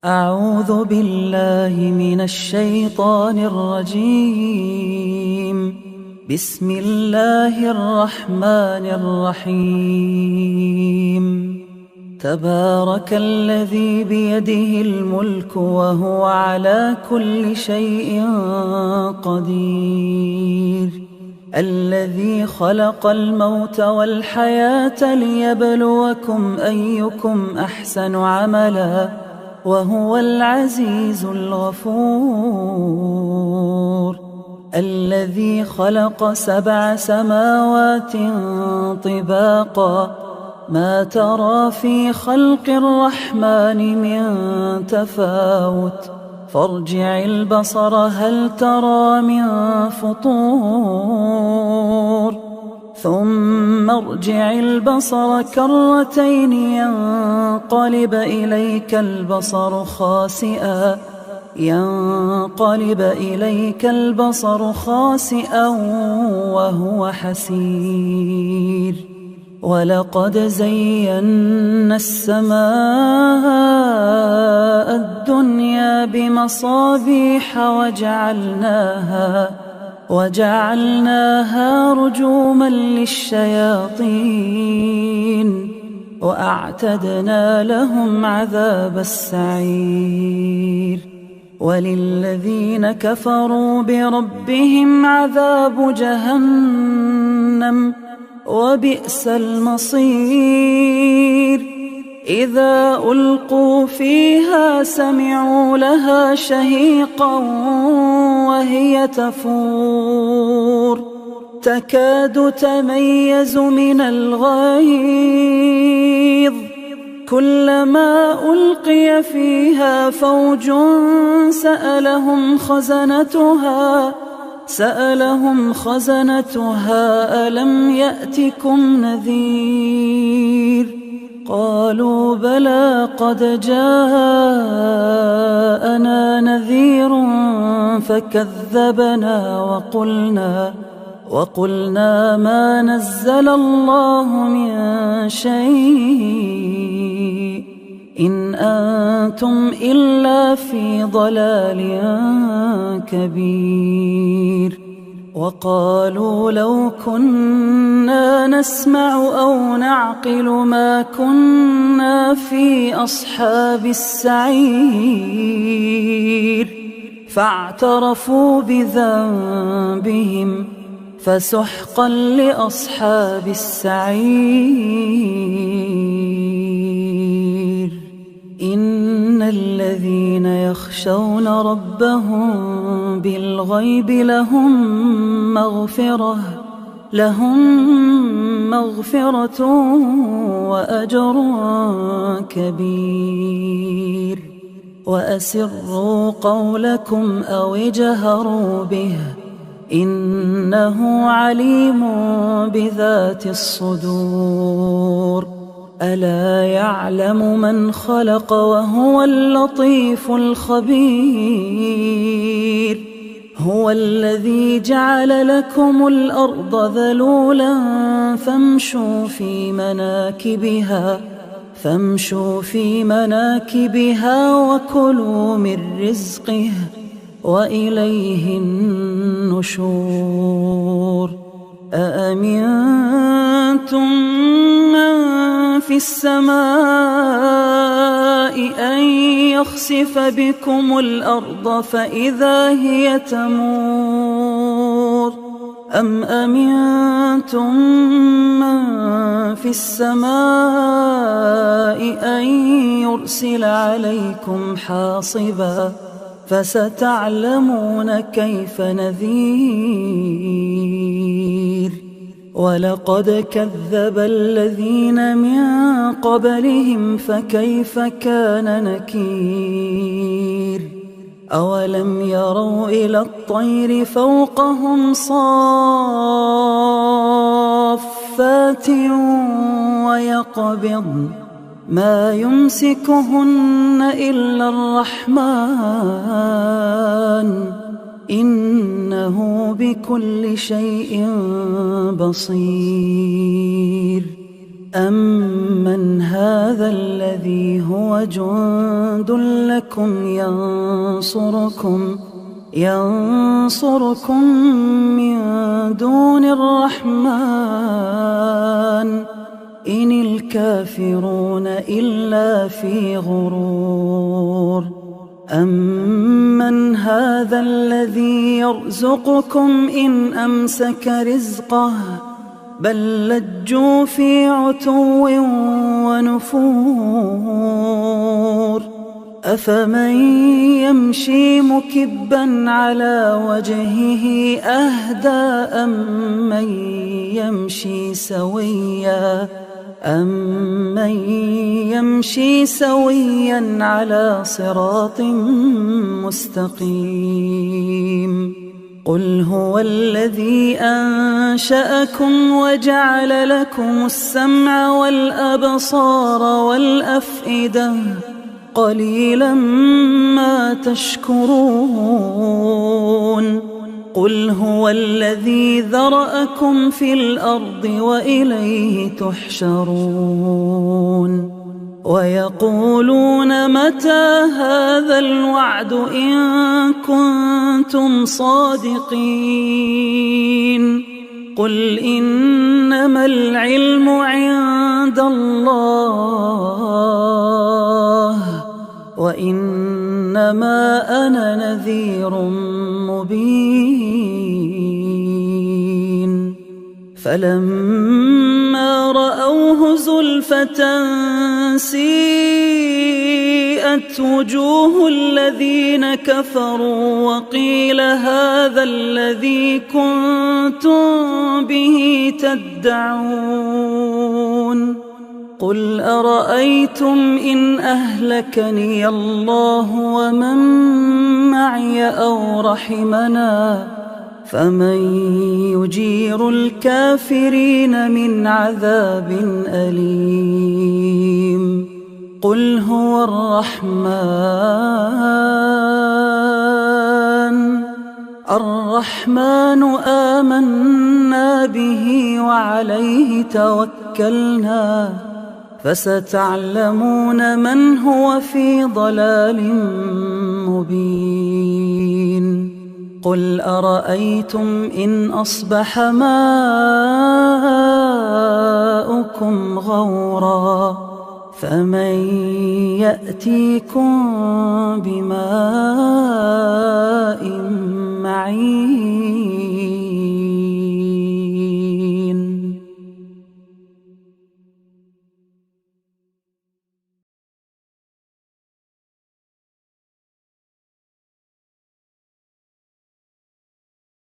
أعوذ بالله من الشيطان الرجيم. بسم الله الرحمن الرحيم. تبارك الذي بيده الملك وهو على كل شيء قدير. الذي خلق الموت والحياة ليبلوكم أيكم أحسن عملا وهو العزيز الغفور. الذي خلق 7 سماوات طباقا ما ترى في خلق الرحمن من تفاوت فارجع البصر هل ترى من فطور ثم ارجع البصر كرتين ينقلب إليك البصر خاسئا وهو حسير. ولقد زينا السماء الدنيا بمصابيح وجعلناها رجوما للشياطين وأعتدنا لهم عذاب السعير. وللذين كفروا بربهم عذاب جهنم وبئس المصير. إذا ألقوا فيها سمعوا لها شهيقا وهي تفور تكاد تميز من الغيظ كلما ألقي فيها فوج سألهم خزنتها ألم يأتكم نذير قالوا بلى قد جاءنا نذير فكذبنا وقلنا ما نزل الله من شيء إن أنتم إلا في ضلال كبير. وقالوا لو كنا نسمع أو نعقل ما كنا في أصحاب السعير فاعترفوا بذنبهم فسحقا لأصحاب السعير. إن الذين يخشون ربهم بالغيب لهم مغفرة وأجر كبير. وأسروا قولكم أو اجهروا به إنه عليم بذات الصدور. ألا يعلم من خلق وهو اللطيف الخبير. هو الذي جعل لكم الأرض ذلولا فامشوا في مناكبها وكلوا من رزقه وإليه النشور. أأمنتم من في السماء أن يخسف بكم الأرض فإذا هي تمور أم أمنتم من في السماء أن يرسل عليكم حاصبا فستعلمون كيف نذير. ولقد كذب الذين من قبلهم فكيف كان نكير. أولم يروا إلى الطير فوقهم صافات ويقبضن ما يمسكهن إلا الرحمن إنه بكل شيء بصير. أمن هذا الذي هو جند لكم ينصركم من دون الرحمن إن الكافرون إلا في غرور. أمن هذا الذي يرزقكم إن أمسك رزقه بل لجوا في عتو ونفور. أفمن يمشي مكبا على وجهه أهدى أمن يمشي سويا على صراط مستقيم. قل هو الذي أنشأكم وجعل لكم السمع والأبصار والأفئدة قليلا ما تشكرون. قل هو الذي ذرأكم في الأرض وإليه تحشرون. ويقولون متى هذا الوعد إن كنتم صادقين. قل إنما العلم عند الله وإنما أنا نذير مبين. فلما رأوه زلفة سيئت وجوه الذين كفروا وقيل هذا الذي كنتم به تدعون. قل أرأيتم إن أهلكني الله ومن معي أو رحمنا فمن يجير الكافرين من عذاب أليم. قل هو الرحمن آمنا به وعليه توكلنا فستعلمون من هو في ضلال مبين. قل أرأيتم إن أصبح ماؤكم غورا فمن يأتيكم بماء معين.